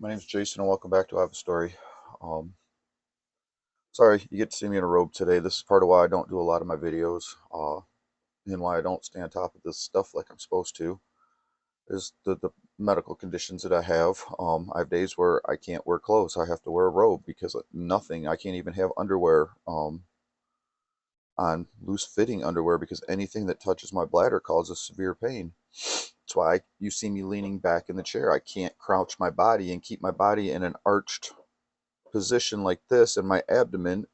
My name's Jason, and welcome back to I Have a Story. Um, Sorry, you get to see me in a robe today. This is part of why I don't do a lot of my videos, and why I don't stay on top of this stuff like I'm supposed to, is the medical conditions that I have. I have days where I can't wear clothes. I have to wear a robe because nothing, I can't even have underwear on, loose fitting underwear, because anything that touches my bladder causes severe pain. That's why you see me leaning back in the chair. I can't crouch my body and keep my body in an arched position like this in my abdomen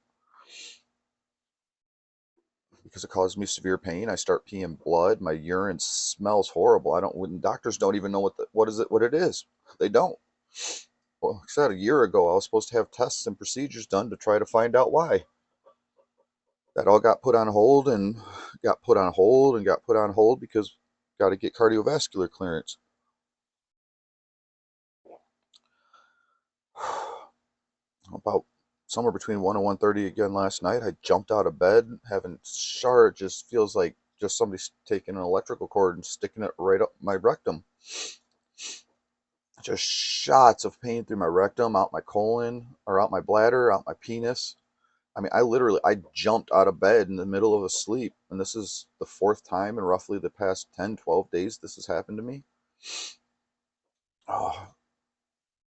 because it causes me severe pain. I start peeing blood. My urine smells horrible. I don't. When doctors don't even know what it is. They don't. Well, like I said, a year ago I was supposed to have tests and procedures done to try to find out why. That all got put on hold and got put on hold and got put on hold because got to get cardiovascular clearance. About somewhere between 1 and 1:30 again last night, I jumped out of bed, having shower. It just feels like just somebody's taking an electrical cord and sticking it right up my rectum. Just shots of pain through my rectum, out my colon, or out my bladder, out my penis. I mean, I jumped out of bed in the middle of a sleep, and this is the fourth time in roughly the past 10, 12 days this has happened to me. Oh,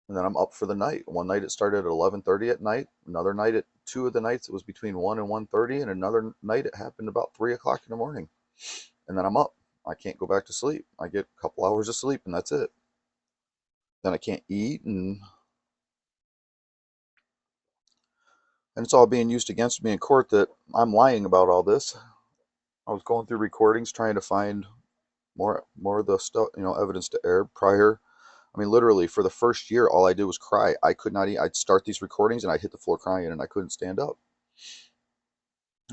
and then I'm up for the night. One night it started at 11:30 at night. Another night at two of the nights it was between 1 and 1:30, and another night it happened about 3 o'clock in the morning. And then I'm up. I can't go back to sleep. I get a couple hours of sleep, and that's it. Then I can't eat, and it's all being used against me in court that I'm lying about all this. I was going through recordings trying to find more of the stuff, evidence to air prior. I mean, literally for the first year, all I did was cry. I could not eat. I'd start these recordings and I'd hit the floor crying and I couldn't stand up.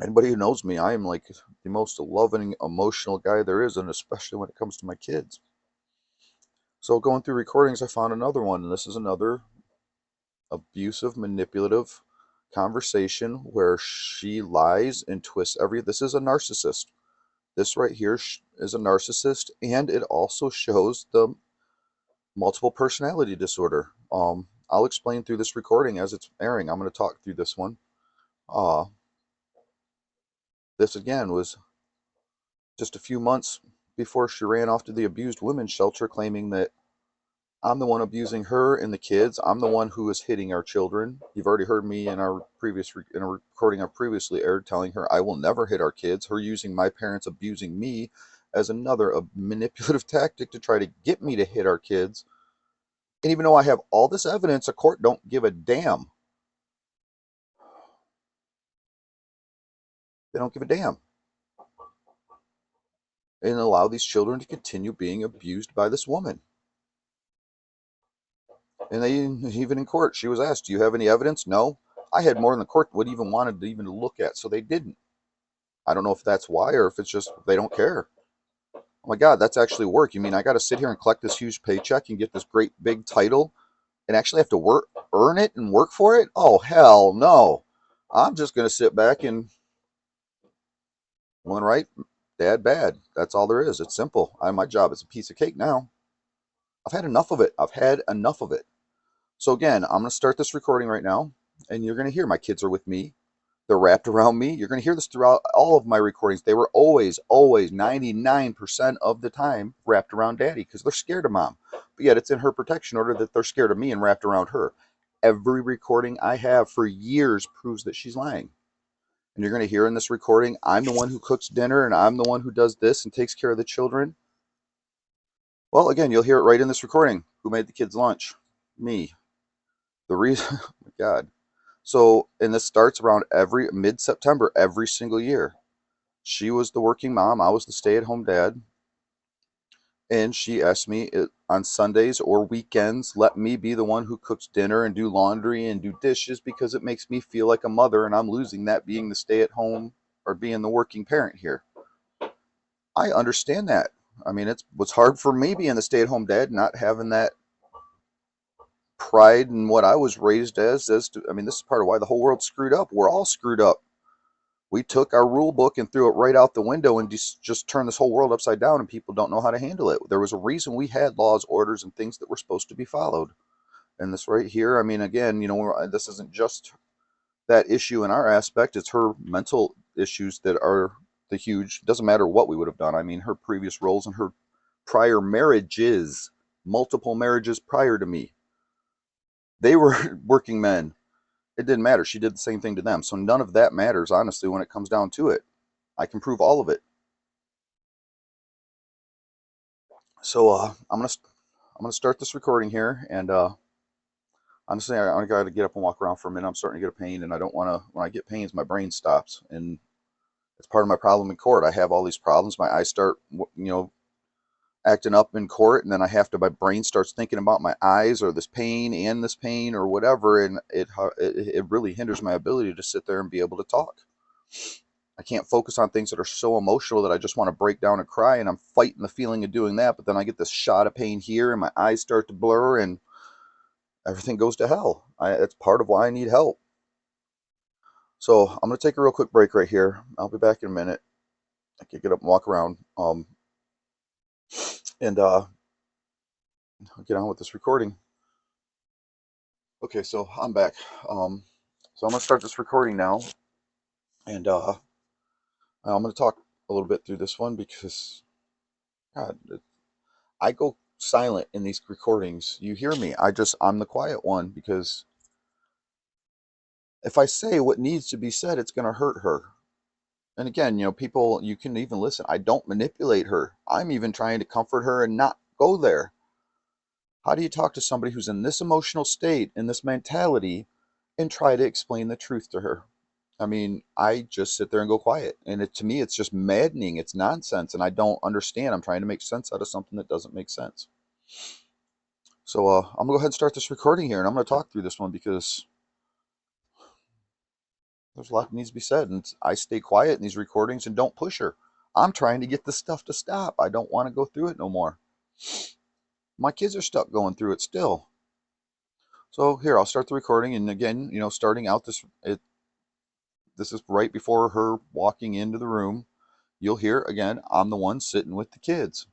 Anybody who knows me, I am like the most loving, emotional guy there is, and especially when it comes to my kids. So going through recordings, I found another one, and this is another abusive, manipulative conversation where she lies and twists every. This is a narcissist. This right here is a narcissist, and it also shows the multiple personality disorder. I'll explain through this recording as it's airing. I'm going to talk through this one. Uh, this again was just a few months before she ran off to the abused women's shelter, claiming that I'm the one abusing her and the kids. I'm the one who is hitting our children. You've already heard me in in a recording I previously aired telling her I will never hit our kids. Her using my parents abusing me as another manipulative tactic to try to get me to hit our kids. And even though I have all this evidence, a court don't give a damn. They don't give a damn. And allow these children to continue being abused by this woman. And they even in court, she was asked, "Do you have any evidence?" No. I had more than the court would even wanted to even look at, so they didn't. I don't know if that's why or if it's just they don't care. Oh my God, that's actually work. You mean I got to sit here and collect this huge paycheck and get this great big title and actually have to work, earn it and work for it? Oh, hell no. I'm just going to sit back and one right, dad bad. That's all there is. It's simple. My job is a piece of cake now. I've had enough of it. I've had enough of it. So again, I'm going to start this recording right now, and you're going to hear my kids are with me. They're wrapped around me. You're going to hear this throughout all of my recordings. They were always, 99% of the time wrapped around daddy because they're scared of mom. But yet it's in her protection order that they're scared of me and wrapped around her. Every recording I have for years proves that she's lying. And you're going to hear in this recording, I'm the one who cooks dinner and I'm the one who does this and takes care of the children. Well, again, you'll hear it right in this recording. Who made the kids lunch? Me. The reason, oh my God. So, and this starts around every mid-September every single year. She was the working mom. I was the stay-at-home dad. And she asked me on Sundays or weekends, let me be the one who cooks dinner and do laundry and do dishes because it makes me feel like a mother and I'm losing that being the stay-at-home or being the working parent here. I understand that. I mean, it was hard for me being the stay-at-home dad, not having that pride in what I was raised as to, I mean, this is part of why the whole world's screwed up. We're all screwed up. We took our rule book and threw it right out the window and just turned this whole world upside down, and people don't know how to handle it. There was a reason we had laws, orders, and things that were supposed to be followed. And this right here, I mean, again, you know, this isn't just that issue in our aspect, it's her mental issues that are the huge, doesn't matter what we would have done. I mean, her previous roles and her prior marriages, multiple marriages prior to me, they were working men. It didn't matter. She did the same thing to them. So none of that matters, honestly, when it comes down to it. I can prove all of it. So I'm gonna start this recording here, and honestly, I got to get up and walk around for a minute. I'm starting to get a pain, and I don't want to. When I get pains, my brain stops, and it's part of my problem in court. I have all these problems. My eyes start, acting up in court, and then I have to. My brain starts thinking about my eyes or this pain or whatever, and it really hinders my ability to sit there and be able to talk. I can't focus on things that are so emotional that I just want to break down and cry, and I'm fighting the feeling of doing that. But then I get this shot of pain here, and my eyes start to blur, and everything goes to hell. That's part of why I need help. So I'm going to take a real quick break right here. I'll be back in a minute. I can get up and walk around, and I'll get on with this recording. Okay, so I'm back. So I'm going to start this recording now, and I'm going to talk a little bit through this one because, God, I go silent in these recordings. You hear me. I'm the quiet one because if I say what needs to be said, it's going to hurt her. And again, people, you can even listen. I don't manipulate her. I'm even trying to comfort her and not go there. How do you talk to somebody who's in this emotional state, in this mentality, and try to explain the truth to her? I mean, I just sit there and go quiet. And to me, it's just maddening. It's nonsense. And I don't understand. I'm trying to make sense out of something that doesn't make sense. So I'm going to go ahead and start this recording here. And I'm going to talk through this one because there's a lot that needs to be said. And I stay quiet in these recordings and don't push her. I'm trying to get this stuff to stop. I don't want to go through it no more. My kids are stuck going through it still. So here, I'll start the recording. And again, starting out this is right before her walking into the room. You'll hear, again, I'm the one sitting with the kids.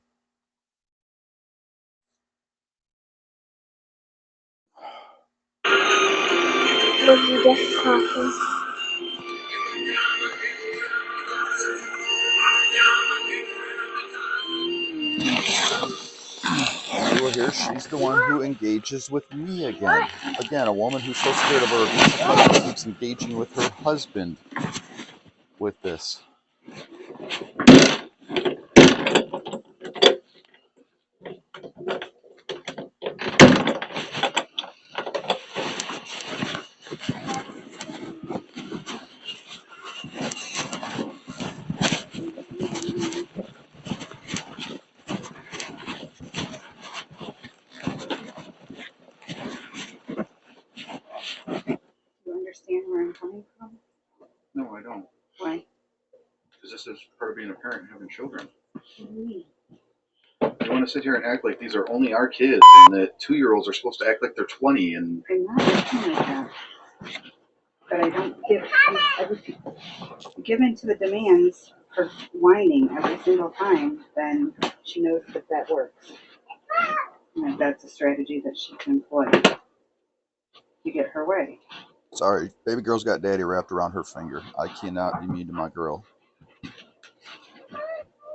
Was you just talking? You will hear she's the one who engages with me again. Again, a woman who's so scared of her abusive husband keeps engaging with her husband with this. You understand where I'm coming from? No, I don't. Why? Because this is part of being a parent and having children. What do you mean? You want to sit here and act like these are only our kids and that 2-year-olds are supposed to act like they're 20 and... I'm not acting like that. But I don't give in to the demands for whining every single time, then she knows that works. And that's a strategy that she can employ to get her way. Sorry, baby girl's got daddy wrapped around her finger. I cannot be mean to my girl.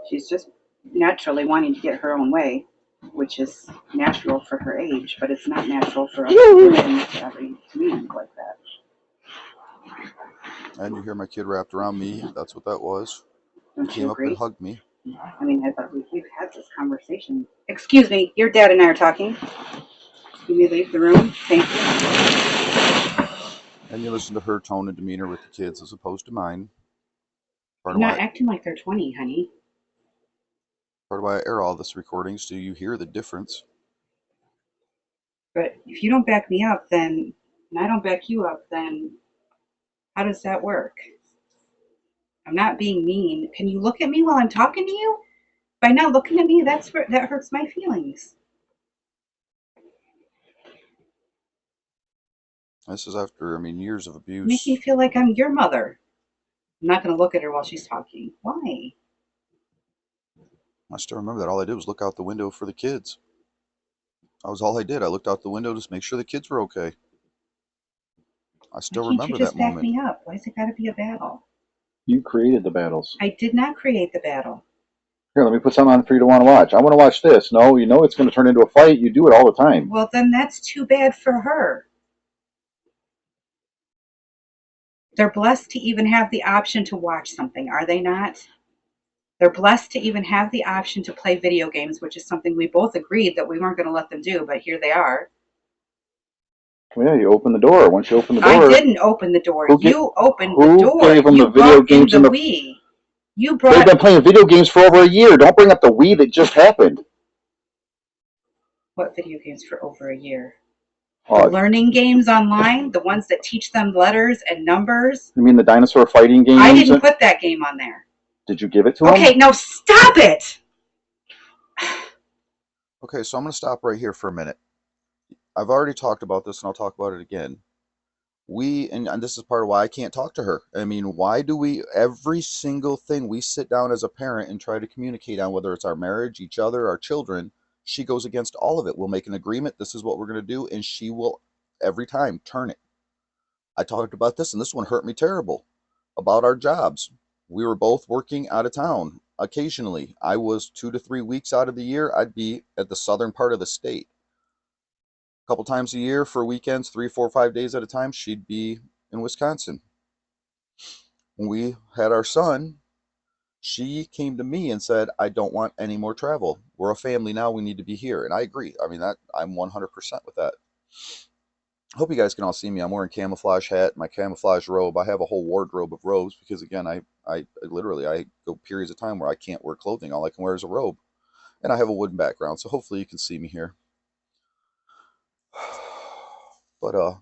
She's just naturally wanting to get her own way, which is natural for her age, but it's not natural for us to give in to every demand like that. And you hear my kid wrapped around me. That's what that was. He Don't you came up and agree? hugged me. I mean, I thought we've had this conversation. Excuse me, your dad and I are talking. Can you leave the room? Thank you. And you listen to her tone and demeanor with the kids as opposed to mine. Part They're of not why acting like they're 20, honey. I air all this recording so you hear the difference. But if you don't back me up, then, and I don't back you up, then how does that work? I'm not being mean. Can you look at me while I'm talking to you? By not looking at me, that hurts my feelings. This is after, years of You make me abuse. feel like I'm your mother. I'm not going to look at her while she's talking. Why? I still remember that. All I did was look out the window for the kids. That was all I did. I looked out the window to make sure the kids were okay. I Why still can't you remember that just back moment. me up? Why's it got to be a battle? You created the battles. I did not create the battle. Here, let me put something on for you to want to watch. I want to watch this. No, you know it's going to turn into a fight. You do it all the time. Well, then that's too bad for her. They're blessed to even have the option to watch something, are they not? They're blessed to even have the option to play video games, which is something we both agreed that we weren't going to let them do, but here they are. Well, yeah, you open the door. Once you open the I door, didn't open the door. who get You opened the who door. gave them the You video brought in games the and the? Wii. You They've brought been playing video games for over a year. Don't bring up the Wii that just happened. what video games for over a year? The Oh, learning games online, the ones that teach them letters and numbers. you mean the dinosaur fighting I games? didn't put that game on there. Did you give it to Okay, them? now stop it. Okay, so I'm going to stop right here for a minute. I've already talked about this and I'll talk about it again. And this is part of why I can't talk to her. I mean, why do we, every single thing we sit down as a parent and try to communicate on, whether it's our marriage, each other, our children, she goes against all of it. We'll make an agreement. This is what we're going to do. And she will every time turn it. I talked about this and this one hurt me terrible about our jobs. We were both working out of town occasionally. I was 2 to 3 weeks out of the year. I'd be at the southern part of the state. A couple times a year for weekends, 3, 4, 5 days at a time, she'd be in Wisconsin. When we had our son, she came to me and said, I don't want any more travel. We're a family now. We need to be here. And I agree. I mean, that I'm 100% with that. I hope you guys can all see me. I'm wearing camouflage hat, my camouflage robe. I have a whole wardrobe of robes because, again, I literally, I go periods of time where I can't wear clothing. All I can wear is a robe. And I have a wooden background. So hopefully you can see me here. But,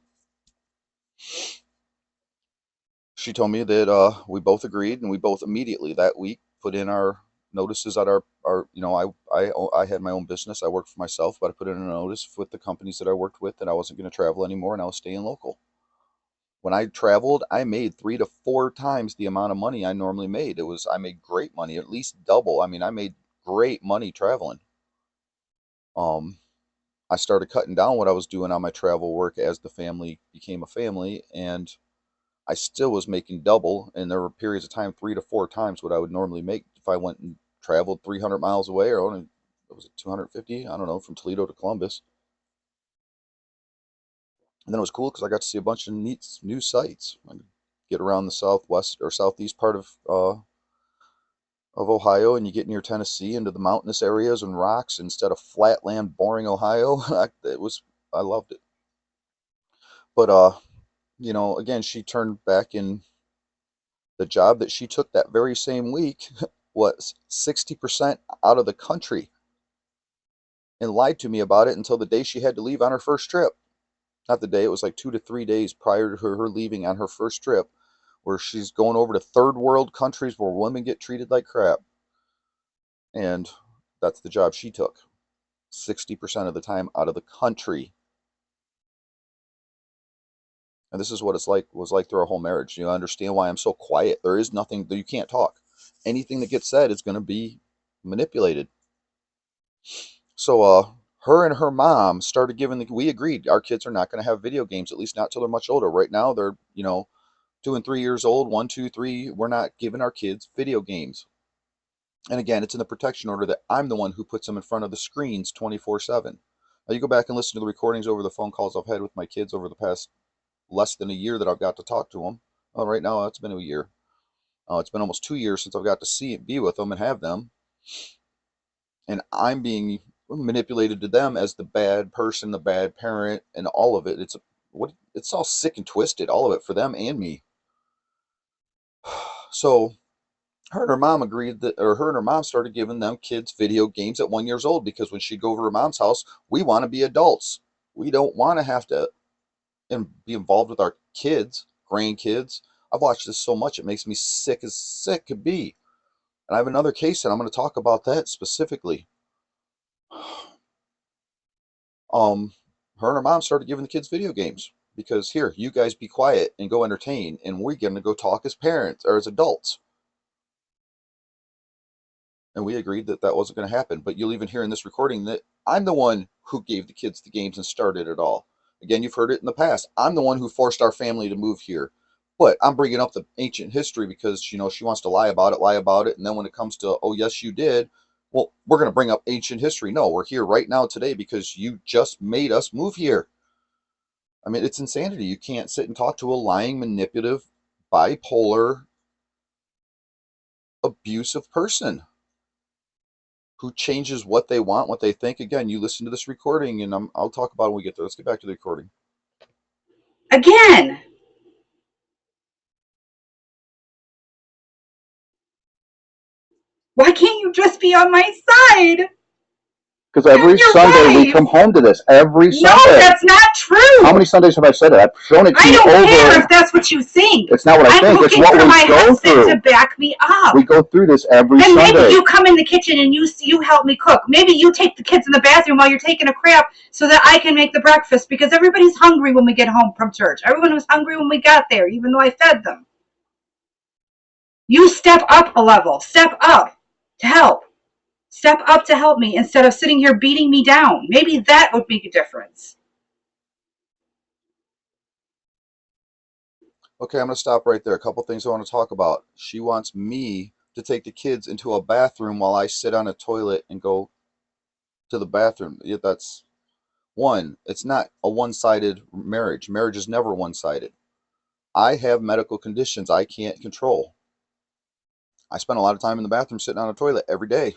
she told me that we both agreed and we both immediately that week put in our notices at our I had my own business. I worked for myself, but I put in a notice with the companies that I worked with that I wasn't going to travel anymore and I was staying local. When I traveled, I made 3 to 4 times the amount of money I normally made. I made great money, at least double. I mean, I made great money traveling. Um, I started cutting down what I was doing on my travel work as the family became a family, and I still was making double, and there were periods of time 3 to 4 times what I would normally make if I went and traveled 300 miles away, or only, was it 250? I don't know, from Toledo to Columbus. And then it was cool because I got to see a bunch of neat new sights. I could get around the southwest or southeast part of Ohio, and you get near Tennessee into the mountainous areas and rocks instead of flat land, boring Ohio. I loved it. But again, she turned back in the job that she took that very same week was 60% out of the country and lied to me about it until the day she had to leave on her first trip. Not the day, it was like 2 to 3 days prior to her leaving on her first trip, where she's going over to third world countries where women get treated like crap. And that's the job she took. 60% of the time out of the country. And this is what was like through our whole marriage. You understand why I'm so quiet. There is nothing that you can't talk. Anything that gets said is going to be manipulated. So her and her mom started we agreed our kids are not going to have video games, at least not till they're much older. Right now they're, 2 and 3 years old, 1, 2, 3. We're not giving our kids video games. And again, it's in the protection order that I'm the one who puts them in front of the screens 24/7. Now you go back and listen to the recordings over the phone calls I've had with my kids over the past less than a year that I've got to talk to them. Well, right now it's been a year. It's been almost 2 years since I've got to be with them and have them. And I'm being manipulated to them as the bad person, the bad parent, and all of it. It's all sick and twisted, all of it for them and me. So her and her mom agreed that, or her and her mom started giving them kids video games at 1 year old because when she'd go over to mom's house, we want to be adults. We don't want to have to be involved with our kids, grandkids. I've watched this so much it makes me sick as sick could be. And I have another case and I'm going to talk about that specifically. um, Her and her mom started giving the kids video games because here, you guys be quiet and go entertain, and we're going to go talk as parents or as adults. And we agreed that that wasn't going to happen. But you'll even hear in this recording that I'm the one who gave the kids the games and started it all. Again, you've heard it in the past. I'm the one who forced our family to move here. But I'm bringing up the ancient history because, you know, she wants to lie about it. And then when it comes to, oh, yes, you did, well, we're going to bring up ancient history. No, we're here right now today because you just made us move here. I mean, it's insanity. You can't sit and talk to a lying, manipulative, bipolar, abusive person who changes what they want, what they think. Again, you listen to this recording, and I'll talk about it when we get there. Let's get back to the recording. Again. Why can't you just be on my side? Because every You're Sunday we right. come home to this. Every No, Sunday. that's not true. How many Sundays have I said it? I've shown it to I you don't care over. if that's what you think. It's not what I I'm think. It's looking what for we my go husband through. to back me up. We go through this every And Sunday. maybe you come in the kitchen and you help me cook. Maybe you take the kids in the bathroom while you're taking a crap so that I can make the breakfast, because everybody's hungry when we get home from church. Everyone was hungry when we got there, even though I fed them. You step up a level. Step up to help. Step up to help me instead of sitting here beating me down. Maybe that would make a difference. Okay, I'm going to stop right there. A couple things I want to talk about. She wants me to take the kids into a bathroom while I sit on a toilet and go to the bathroom. Yeah, that's one. It's not a one-sided marriage. Marriage is never one-sided. I have medical conditions I can't control. I spend a lot of time in the bathroom sitting on a toilet every day.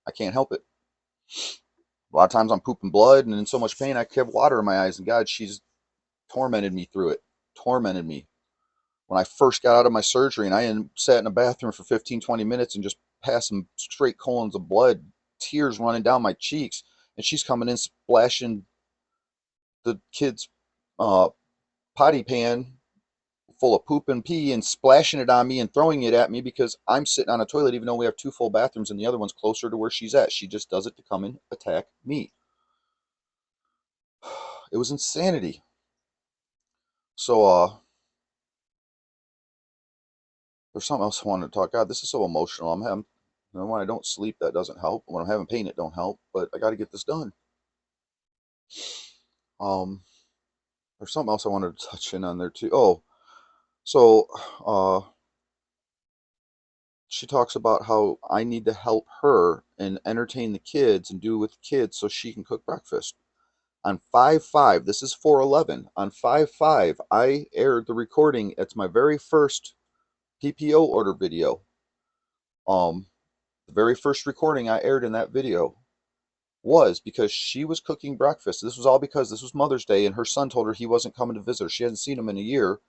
I can't help it. A lot of times I'm pooping blood and in so much pain I have water in my eyes. And God, she's tormented me through it. Tormented me. When I first got out of my surgery and I sat in a bathroom for 15, 20 minutes and just passed some straight colons of blood, tears running down my cheeks, and she's coming in splashing the kid's uh, potty pan full of poop and pee and splashing it on me and throwing it at me because I'm sitting on a toilet, even though we have two full bathrooms and the other one's closer to where she's at. She just does it to come and attack me. It was insanity. So, there's something else I wanted to talk. God, this is so emotional. I'm having, you know, when I don't sleep, that doesn't help. When I'm having pain, it don't help. But I got to get this done. Um, there's something else I wanted to touch in on there too. Oh, so uh, she talks about how I need to help her and entertain the kids and do with the kids so she can cook breakfast. On 5/5, this is 4/11. On 5/5, I aired the recording. It's my very first PPO order video. Um, the very first recording I aired in that video was because she was cooking breakfast. This was all because this was Mother's Day and her son told her he wasn't coming to visit her. She hasn't seen him in a year,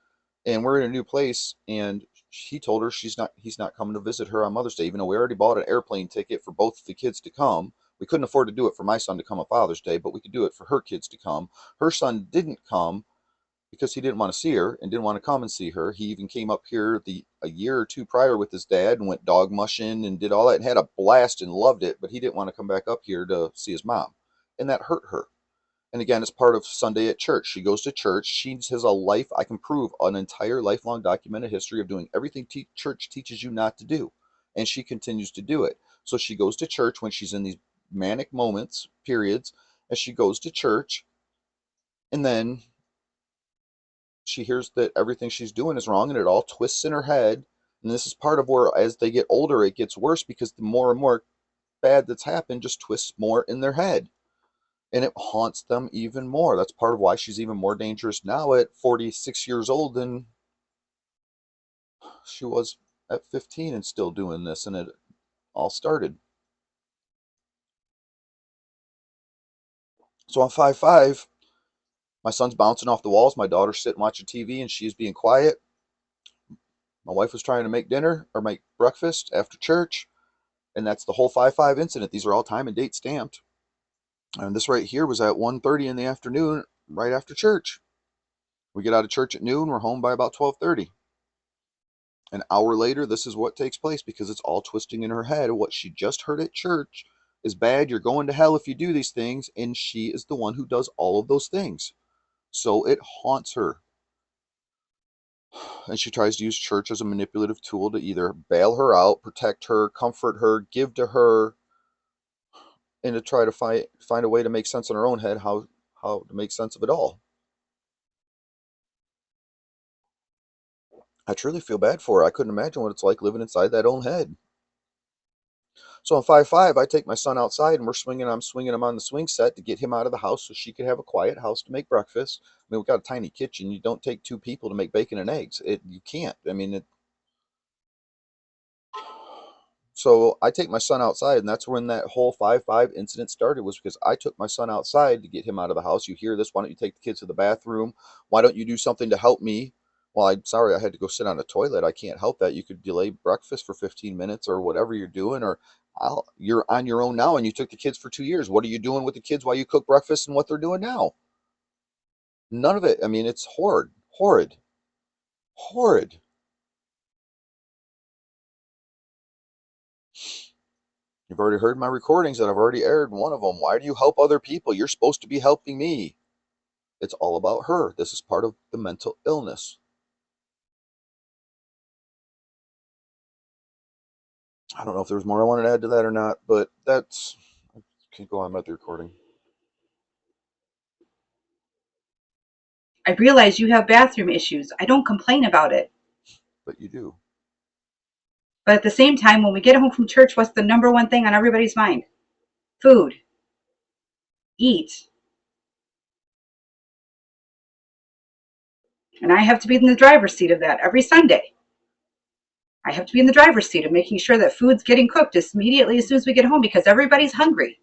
and we're in a new place, and he told her he's not coming to visit her on Mother's Day, even though we already bought an airplane ticket for both the kids to come. We couldn't afford to do it for my son to come on Father's Day, but we could do it for her kids to come. Her son didn't come because he didn't want to see her and didn't want to come and see her. He even came up here a year or two prior with his dad and went dog mushing and did all that and had a blast and loved it, but he didn't want to come back up here to see his mom. And that hurt her. And again, it's part of Sunday at church. She goes to church. She has a life. I can prove an entire lifelong documented history of doing everything church teaches you not to do. And she continues to do it. So she goes to church when she's in these manic moments, periods, and she goes to church. And then she hears that everything she's doing is wrong and it all twists in her head. And this is part of where, as they get older, it gets worse because the more and more bad that's happened just twists more in their head. And it haunts them even more. That's part of why she's even more dangerous now at 46 years old than she was at 15 and still doing this. And it all started. So on 5/5, my son's bouncing off the walls. My daughter's sitting watching TV and she's being quiet. My wife was trying to make dinner or make breakfast after church. And that's the whole 5/5 incident. These are all time and date stamped. And this right here was at 1:30 in the afternoon, right after church. We get out of church at noon. We're home by about 12:30. An hour later, this is what takes place because it's all twisting in her head. What she just heard at church is bad. You're going to hell if you do these things. And she is the one who does all of those things. So it haunts her. And she tries to use church as a manipulative tool to either bail her out, protect her, comfort her, give to her, and to try to find a way to make sense in her own head how to make sense of it all. I truly feel bad for her. I couldn't imagine what it's like living inside that own head. So on 5/5, I take my son outside and I'm swinging him on the swing set to get him out of the house so she could have a quiet house to make breakfast. I mean, we've got a tiny kitchen. You don't take two people to make bacon and eggs. You can't. I mean, so I take my son outside, and that's when that whole 5/5 incident started, was because I took my son outside to get him out of the house. You hear this? Why don't you take the kids to the bathroom? Why don't you do something to help me? Well, I'm sorry, I had to go sit on a toilet. I can't help that. You could delay breakfast for 15 minutes or whatever you're doing, or you're on your own now, and you took the kids for 2 years. What are you doing with the kids while you cook breakfast and what they're doing now? None of it. I mean, it's horrid, horrid, horrid. You've already heard my recordings that I've already aired one of them. Why do you help other people? You're supposed to be helping me. It's all about her. This is part of the mental illness. I don't know if there's more I wanted to add to that or not, but that's. I can go on about the recording. I realize you have bathroom issues. I don't complain about it. But you do. But at the same time, when we get home from church, what's the number one thing on everybody's mind? Food. Eat. And I have to be in the driver's seat of that every Sunday. I have to be in the driver's seat of making sure that food's getting cooked immediately as soon as we get home because everybody's hungry,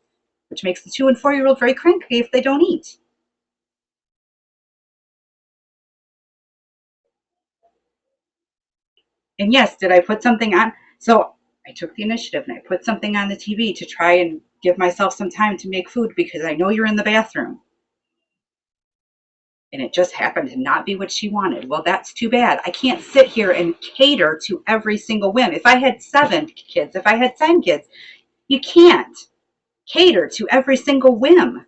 which makes the 2 and 4-year-old very cranky if they don't eat. And yes, did I put something on? So I took the initiative and I put something on the TV to try and give myself some time to make food because I know you're in the bathroom. And it just happened to not be what she wanted. Well, that's too bad. I can't sit here and cater to every single whim. If I had 7 kids, if I had 10 kids, you can't cater to every single whim,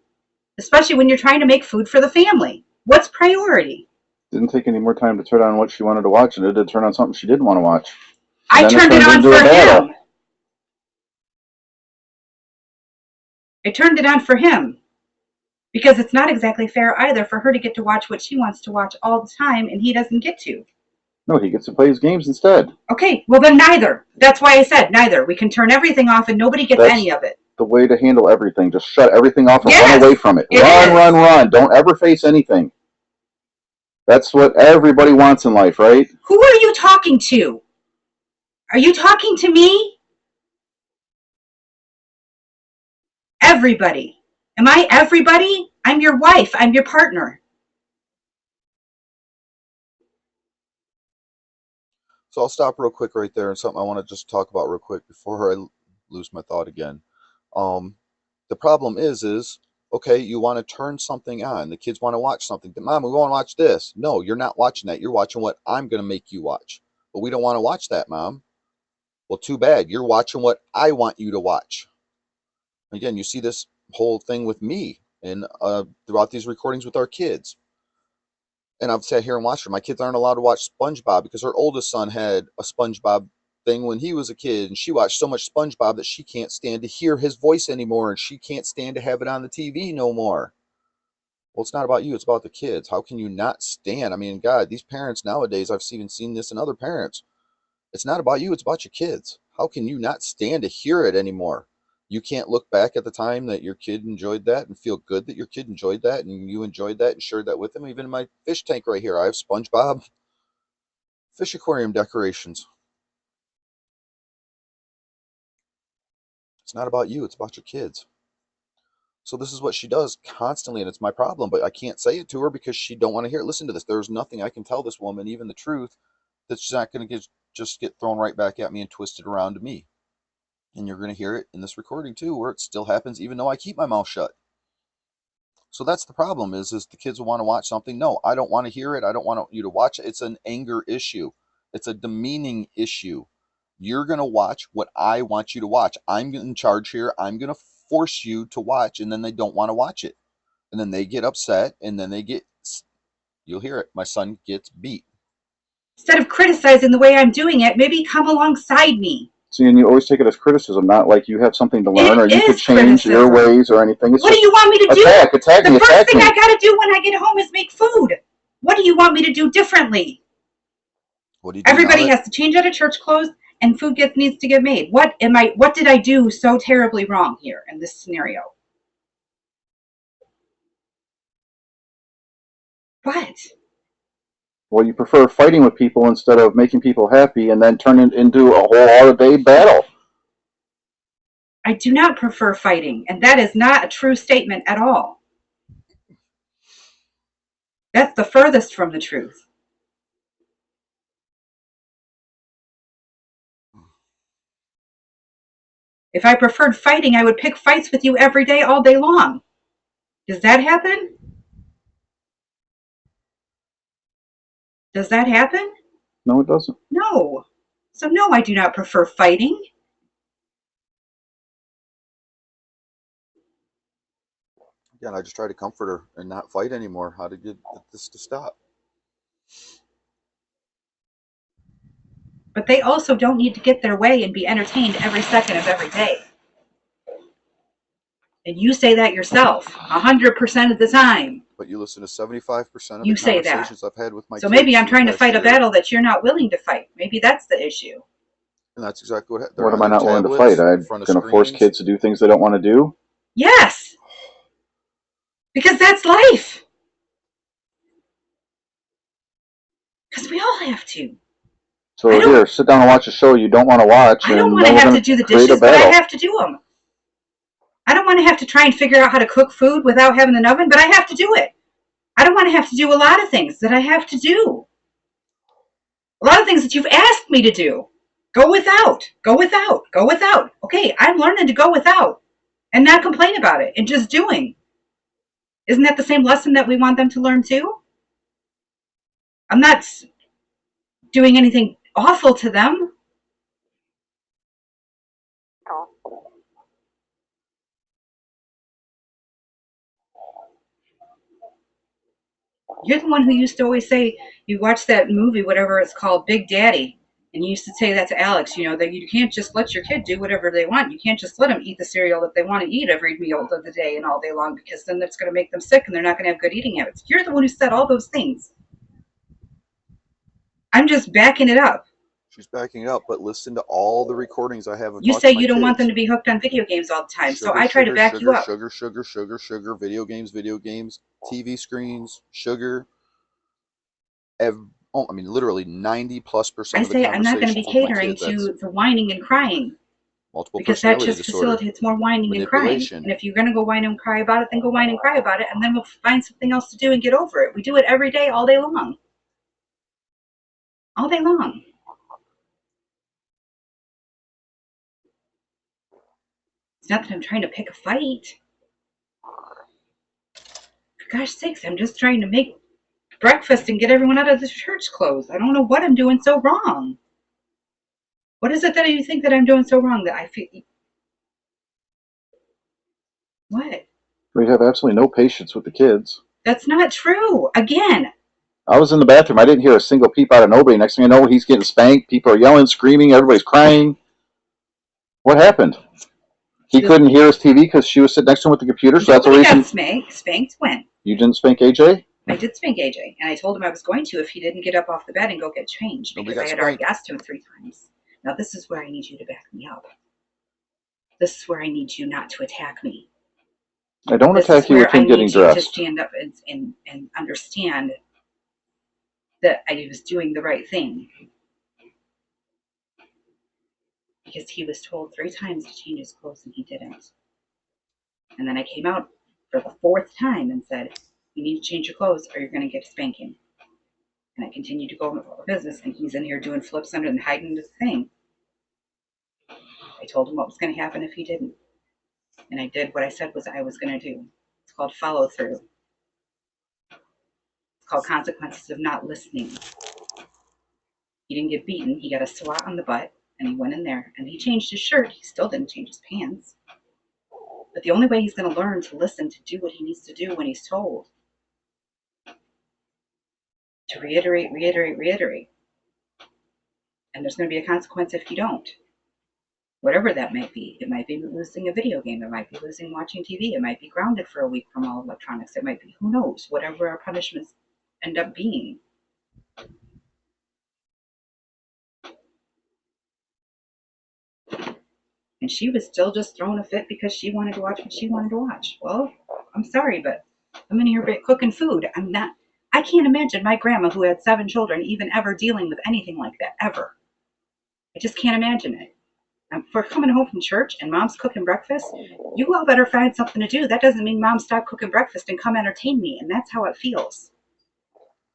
especially when you're trying to make food for the family. What's priority? Didn't take any more time to turn on what she wanted to watch, and it did turn on something she didn't want to watch. I turned it on for him. I turned it on for him because it's not exactly fair either for her to get to watch what she wants to watch all the time and he doesn't get to. No, he gets to play his games instead. Okay, well then neither. That's why I said neither. We can turn everything off and nobody gets any of it. The way to handle everything. Just shut everything off and Yes, run away from it. Run. Don't ever face anything. That's what everybody wants in life, right? Who are you talking to? Are you talking to me? Everybody. Am I everybody? I'm your wife. I'm your partner. So I'll stop real quick right there, and something I want to just talk about real quick before I lose my thought again. Um, the problem is okay, you want to turn something on. The kids want to watch something. Mom, we want to watch this. No, you're not watching that. You're watching what I'm going to make you watch. But we don't want to watch that, Mom. Well, too bad. You're watching what I want you to watch. Again, you see this whole thing with me and throughout these recordings with our kids. And I've sat here and watched her. My kids aren't allowed to watch SpongeBob because her oldest son had a SpongeBob thing when he was a kid, and she watched so much SpongeBob that she can't stand to hear his voice anymore, and she can't stand to have it on the TV no more. Well, it's not about you, it's about the kids. How can you not stand? I mean, God, these parents nowadays, I've even seen this in other parents. It's not about you, it's about your kids. How can you not stand to hear it anymore? You can't look back at the time that your kid enjoyed that and feel good that your kid enjoyed that and you enjoyed that and shared that with them. Even in my fish tank right here, I have SpongeBob fish aquarium decorations. It's not about you, it's about your kids. So this is what she does constantly, and it's my problem, but I can't say it to her because she don't want to hear it. Listen to this. There's nothing I can tell this woman, even the truth, that she's not going to just get thrown right back at me and twisted around to me. And you're going to hear it in this recording too, where it still happens even though I keep my mouth shut. So that's the problem is the kids will want to watch something. No, I don't want to hear it. I don't want you to watch it. It's an anger issue. It's a demeaning issue. You're going to watch what I want you to watch. I'm in charge here. I'm going to force you to watch, and then they don't want to watch it. And then they get upset, and then you'll hear it. My son gets beat. Instead of criticizing the way I'm doing it, maybe come alongside me. See, and you always take it as criticism, not like you have something to learn or It you could is change your criticism. ways or anything. It's What do just you want me to do? attack The me, first attack thing me. I gotta do when I get home is make food. What do you want me to do differently? What do you do now Everybody that has to change out of church clothes and food needs to get made. What did I do so terribly wrong here in this scenario? What? Well, you prefer fighting with people instead of making people happy and then turn it into a whole all-day battle. I do not prefer fighting, and that is not a true statement at all. That's the furthest from the truth. If I preferred fighting, I would pick fights with you every day, all day long. Does that happen? Does that happen? No, it doesn't. No. So, no, I do not prefer fighting. again, I just try to comfort her and not fight anymore. How to get this to stop? But they also don't need to get their way and be entertained every second of every day. And you say that yourself 100% of the time. But you listen to 75% of the You say that. conversations I've had with my So kids maybe I'm in the trying to past fight a year, battle that you're not willing to fight. Maybe that's the issue. and that's exactly what they're What am on I their not willing to fight? tablets in I'm front of going to force screens. kids to do things they don't want to do? Yes. Because that's life. Because we all have to. So here, sit down and watch a show you don't want to watch, I don't and want then to we're have going to do the create a dishes, but I battle. have to do them. I don't want to have to try and figure out how to cook food without having an oven, but I have to do it. I don't want to have to do a lot of things that I have to do. A lot of things that you've asked me to do. Go without, go without, go without. Okay, I'm learning to go without and not complain about it and just doing. Isn't that the same lesson that we want them to learn too? I'm not doing anything awful to them. You're the one who used to always say, you watch that movie, whatever it's called, Big Daddy, and you used to say that to Alex, that you can't just let your kid do whatever they want. You can't just let them eat the cereal that they want to eat every meal of the day and all day long, because then that's going to make them sick and they're not going to have good eating habits. You're the one who said all those things. I'm just backing it up. She's backing up, but listen to all the recordings I have of You talking say to my you don't want them kids. to be hooked on video games all the time, so Sugar, I try to sugar, back you sugar, up. sugar, sugar, sugar, sugar, video games, TV screens, sugar. Literally 90+% I of the say I'm not going to be conversations with my catering kids, that's to the whining and crying, multiple because that personality just disorder, facilitates more whining and crying. manipulation. And if you're going to go whine and cry about it, then go whine and cry about it, and then we'll find something else to do and get over it. We do it every day, all day long. All day long. It's not that I'm trying to pick a fight. For gosh sakes, I'm just trying to make breakfast and get everyone out of the church clothes. I don't know what I'm doing so wrong. What is it that you think that I'm doing so wrong that I feel? What? We have absolutely no patience with the kids. That's not true. Again, I was in the bathroom. I didn't hear a single peep out of nobody. Next thing I know, he's getting spanked. People are yelling, screaming. Everybody's crying. What happened? He couldn't hear his TV because she was sitting next to him with the computer. So that's the reason. Got spanked when? You didn't spank AJ? I did spank AJ, and I told him I was going to if he didn't get up off the bed and go get changed, because I had already asked him 3 times. Now this is where I need you to back me up. This is where I need you not to attack me. I don't attack you with him getting dressed. To stand up and understand that I was doing the right thing. Because he was told 3 times to change his clothes and he didn't. And then I came out for the 4th time and said, you need to change your clothes or you're going to get a spanking. And I continued to go about business, and he's in here doing flips under and hiding his thing. I told him what was going to happen if he didn't. And I did what I said I was going to do. It's called follow through. It's called consequences of not listening. He didn't get beaten. He got a swat on the butt, and he went in there, and he changed his shirt. He still didn't change his pants. But the only way he's going to learn to listen, to do what he needs to do when he's told, to reiterate. And there's going to be a consequence if you don't. Whatever that might be. It might be losing a video game. It might be losing watching TV. It might be grounded for a week from all electronics. It might be, who knows, whatever our punishments end up being. And she was still just throwing a fit because she wanted to watch what she wanted to watch. Well, I'm sorry, but I'm in here cooking food. I can't imagine my grandma, who had 7 children, even ever dealing with anything like that, ever. I just can't imagine it. If we're coming home from church and mom's cooking breakfast, you all better find something to do. That doesn't mean mom stop cooking breakfast and come entertain me. And that's how it feels.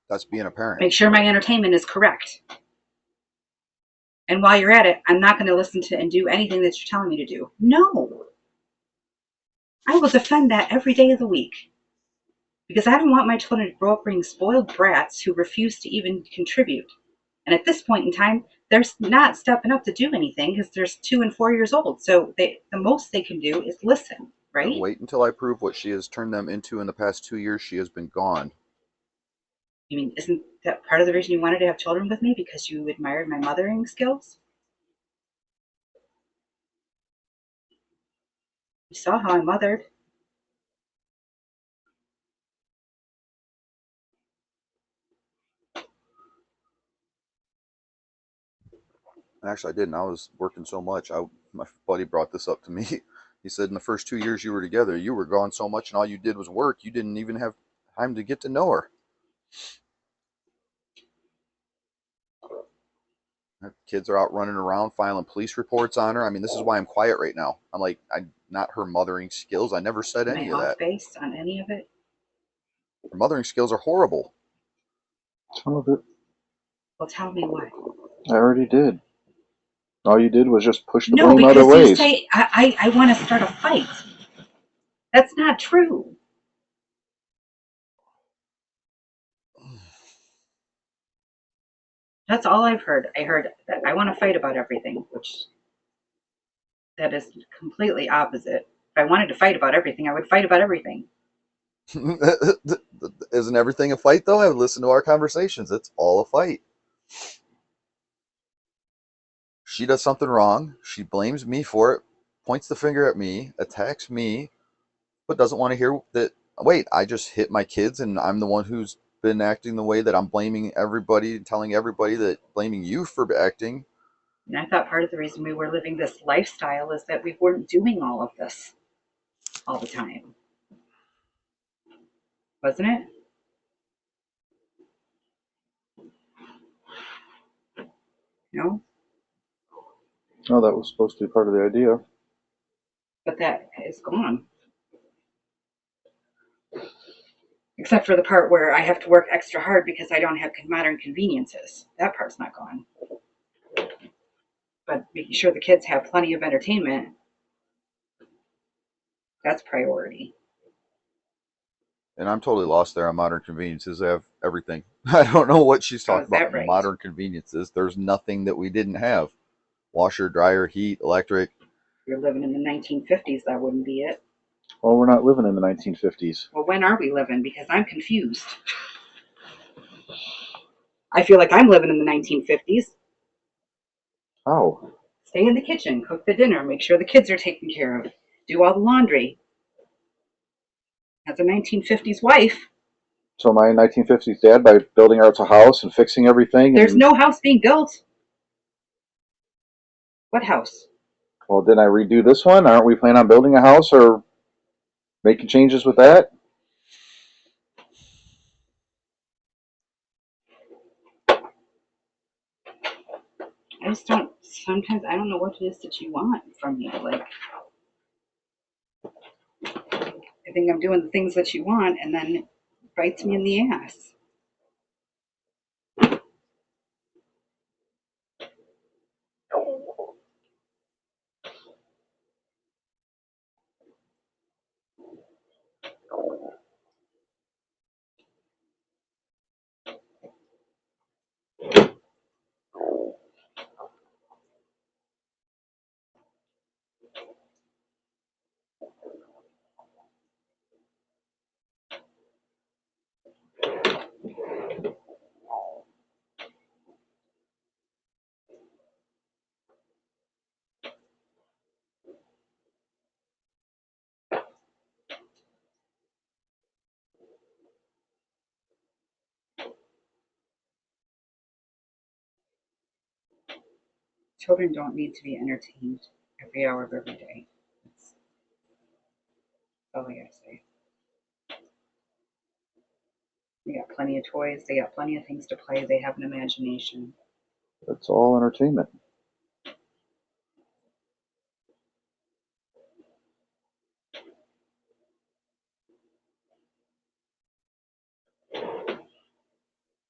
That's being a parent. Make sure my entertainment is correct. And while you're at it, I'm not going to listen to and do anything that you're telling me to do. No. I will defend that every day of the week. Because I don't want my children to grow up being spoiled brats who refuse to even contribute. And at this point in time, they're not stepping up to do anything because they're 2 and 4 years old. So the most they can do is listen, right? Wait until I prove what she has turned them into in the past 2 years. She has been gone. I mean, isn't that part of the reason you wanted to have children with me? Because you admired my mothering skills? You saw how I mothered. Actually, I didn't. I was working so much. My buddy brought this up to me. He said in the first 2 years you were together, you were gone so much and all you did was work. You didn't even have time to get to know her. Her kids are out running around filing police reports on her. I mean, this is why I'm quiet right now. I'm like, I'm not her mothering skills. I never said Am I any of off that. base on any of it? Her mothering skills are horrible. Some of it Well, tell me why. I already did. All you did was just push the No, blame other because you ways. say I want to start a fight. That's not true. That's all I've heard. I heard that I want to fight about everything, which that is completely opposite. If I wanted to fight about everything, I would fight about everything. Isn't everything a fight though? I would listen to our conversations. It's all a fight. She does something wrong. She blames me for it, points the finger at me, attacks me, but doesn't want to hear that. Wait, I just hit my kids and I'm the one who's been acting the way that I'm blaming everybody, telling everybody that blaming you for acting. And I thought part of the reason we were living this lifestyle is that we weren't doing all of this all the time. Wasn't it? No? Oh, that was supposed to be part of the idea. But that is gone. Except for the part where I have to work extra hard because I don't have modern conveniences. That part's not gone. But making sure the kids have plenty of entertainment, that's priority. And I'm totally lost there on modern conveniences. They have everything. I don't know what she's How talking is about. that right? Modern conveniences. There's nothing that we didn't have. Washer, dryer, heat, electric. If you're living in the 1950s, that wouldn't be it. Well, we're not living in the 1950s. Well, when are we living? Because I'm confused. I feel like I'm living in the 1950s. How? Stay in the kitchen, cook the dinner, make sure the kids are taken care of, do all the laundry. As a 1950s wife, So my 1950s dad, by building us a house and fixing everything. there's and, no house being built. What house? Well, did I redo this one? Aren't we planning on building a house or making changes with that? I just don't, sometimes I don't know what it is that you want from me. Like, I think I'm doing the things that you want and then it bites me in the ass. Children don't need to be entertained every hour of every day. That's all I gotta say. They got plenty of toys. They got plenty of things to play. They have an imagination. It's all entertainment.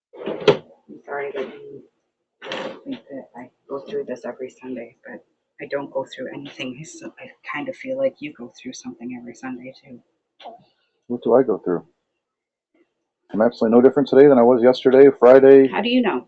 I'm sorry that you think that I go through this every Sunday, but I don't go through anything. I kind of feel like you go through something every Sunday too. What do I go through? I'm absolutely no different today than I was yesterday, Friday. How do you know?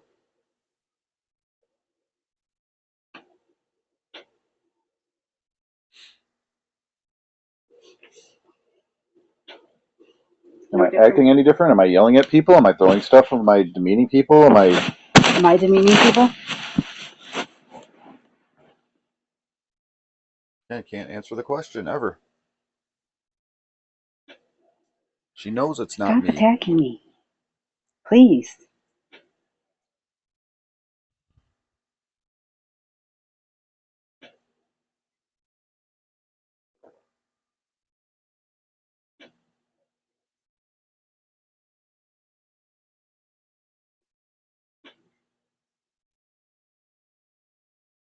Am I acting any different? Am I yelling at people? Am I throwing stuff? Am I demeaning people? Am I demeaning people? I can't answer the question ever. She knows it's not Stop me. attacking me. Please.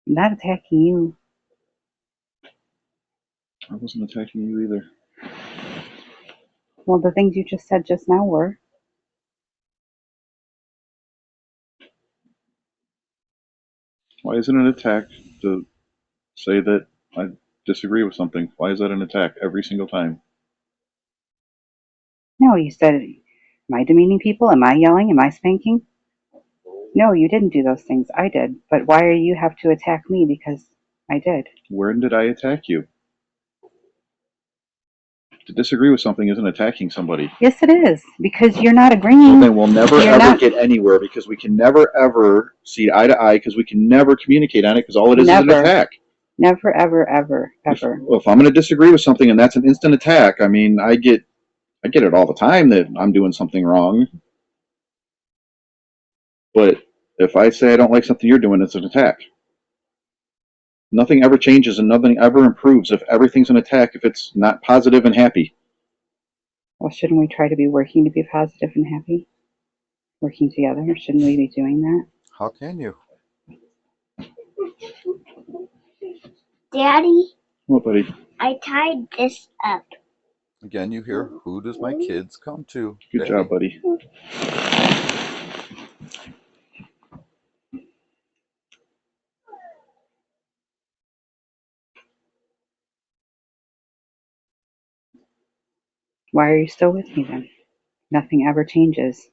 I'm not attacking you. I wasn't attacking you either. Well, the things you just said just now were. Why is it an attack to say that I disagree with something? Why is that an attack every single time? No, you said, am I demeaning people? Am I yelling? Am I spanking? No, you didn't do those things. I did. But why are you have to attack me because I did? When did I attack you? To disagree with something isn't attacking somebody. Yes, it is. Because you're not agreeing. Well, then we'll never You're ever not- get anywhere because we can never ever see eye to eye because we can never communicate on it because all it is an Never. attack. Never, ever, ever, ever. If I'm going to disagree with something and that's an instant attack, I mean, I get it all the time that I'm doing something wrong. But if I say I don't like something you're doing, it's an attack. Nothing ever changes and nothing ever improves if everything's an attack, if it's not positive and happy. Well, shouldn't we try to be working to be positive and happy? Working together? Shouldn't we be doing that? How can you? Daddy, What, buddy? I tied this up. Again, you hear, who does my kids come to? Good Daddy. job, buddy. Why are you still with me then? Nothing ever changes.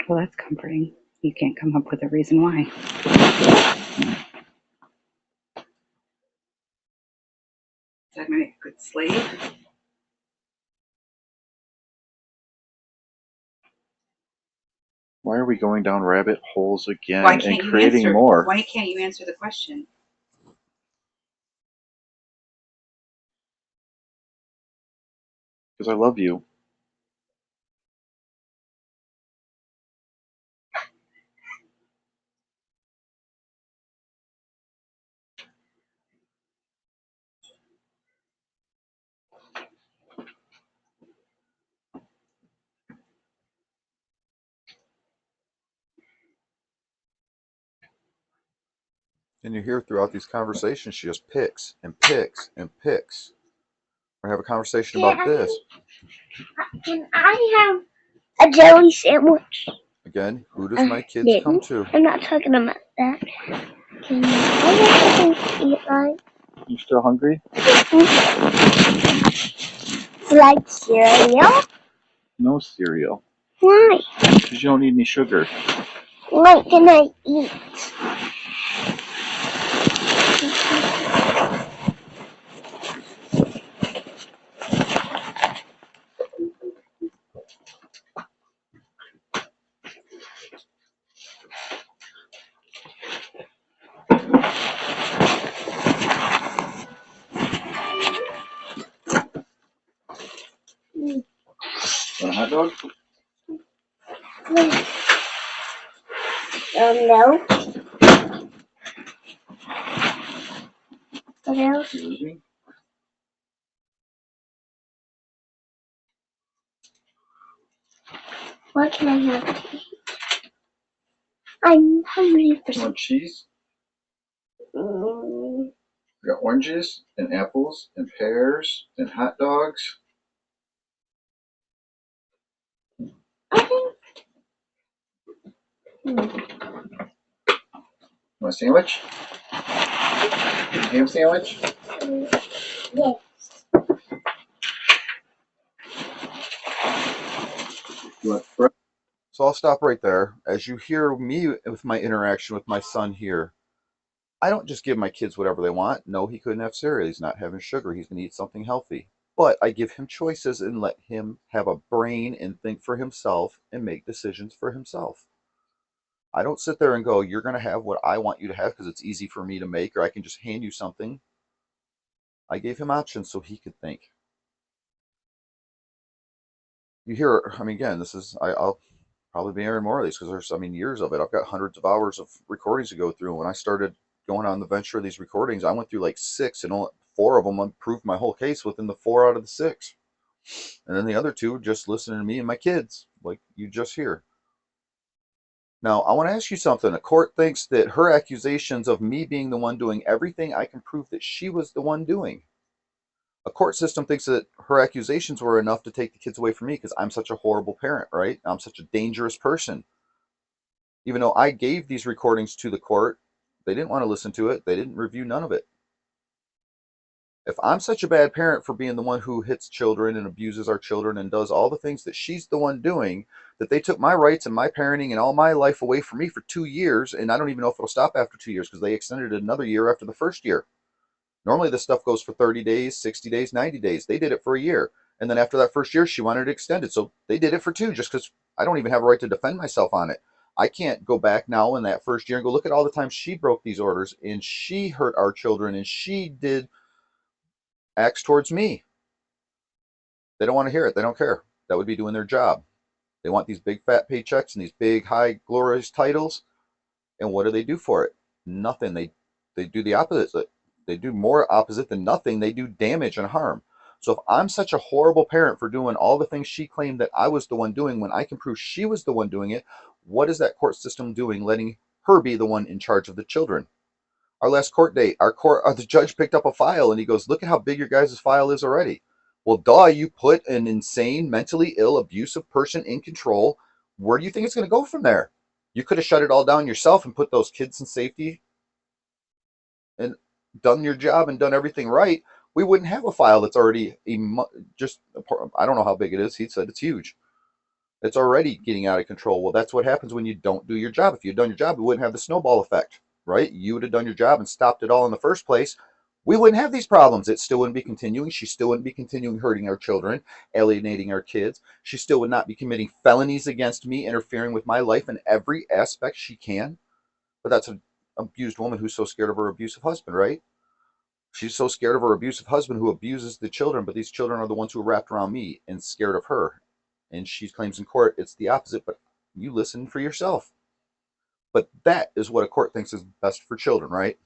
Well, that's comforting. You can't come up with a reason why. Is that my good slave? Why are we going down rabbit holes again and creating more? Why can't you answer the question? Because I love you. And you hear throughout these conversations, she just picks and picks and picks. Or have a conversation about this. Can I have a jelly sandwich? Again, who does my kids come to? I'm not talking about that. Can I have something to eat, like? You still hungry? Like cereal? No cereal. Why? Because you don't need any sugar. What can I eat? Want a hot dog? No. What else? Excuse me? What can I have to eat? I'm hungry for You some. want cheese? Mm, We got oranges and apples and pears and hot dogs. I think. Want a sandwich? Ham sandwich? Yes. You want bread? So I'll stop right there. As you hear me with my interaction with my son here, I don't just give my kids whatever they want. No, he couldn't have cereal. He's not having sugar. He's going to eat something healthy. But I give him choices and let him have a brain and think for himself and make decisions for himself. I don't sit there and go, you're going to have what I want you to have because it's easy for me to make, or I can just hand you something. I gave him options so he could think. You hear, I mean, again, I'll probably be airing more of these because there's, I mean, years of it. I've got hundreds of hours of recordings to go through. When I started going on the venture of these recordings, I went through like six, and only four of them proved my whole case within the 4 out of the 6. And then the other two just listening to me and my kids, like you just hear. Now, I want to ask you something. A court thinks that her accusations of me being the one doing everything, I can prove that she was the one doing. A court system thinks that her accusations were enough to take the kids away from me because I'm such a horrible parent, right? I'm such a dangerous person. Even though I gave these recordings to the court, they didn't want to listen to it. They didn't review none of it. If I'm such a bad parent for being the one who hits children and abuses our children and does all the things that she's the one doing, that they took my rights and my parenting and all my life away from me for 2 years, and I don't even know if it'll stop after 2 years because they extended it another year after the first year. Normally this stuff goes for 30 days, 60 days, 90 days. They did it for a year. And then after that first year, she wanted it extended. So they did it for 2 just because I don't even have a right to defend myself on it. I can't go back now in that first year and go look at all the times she broke these orders and she hurt our children and she did acts towards me. They don't want to hear it. They don't care. That would be doing their job. They want these big fat paychecks and these big high glorious titles. And what do they do for it? Nothing. They do the opposite. They do more opposite than nothing. They do damage and harm. So if I'm such a horrible parent for doing all the things she claimed that I was the one doing when I can prove she was the one doing it, what is that court system doing letting her be the one in charge of the children? Our last court date, the judge picked up a file and he goes, "Look at how big your guys' file is already." Well, duh, you put an insane, mentally ill, abusive person in control. Where do you think it's going to go from there? You could have shut it all down yourself and put those kids in safety and done your job and done everything right. We wouldn't have a file that's already just, I don't know how big it is. He said it's huge. It's already getting out of control. Well, that's what happens when you don't do your job. If you'd done your job, we wouldn't have the snowball effect, right? You would have done your job and stopped it all in the first place. We wouldn't have these problems. It still wouldn't be continuing. She still wouldn't be continuing hurting our children, alienating our kids. She still would not be committing felonies against me, interfering with my life in every aspect she can. But that's an abused woman who's so scared of her abusive husband, right? She's so scared of her abusive husband who abuses the children, but these children are the ones who are wrapped around me and scared of her. And she claims in court it's the opposite, but you listen for yourself. But that is what a court thinks is best for children, right?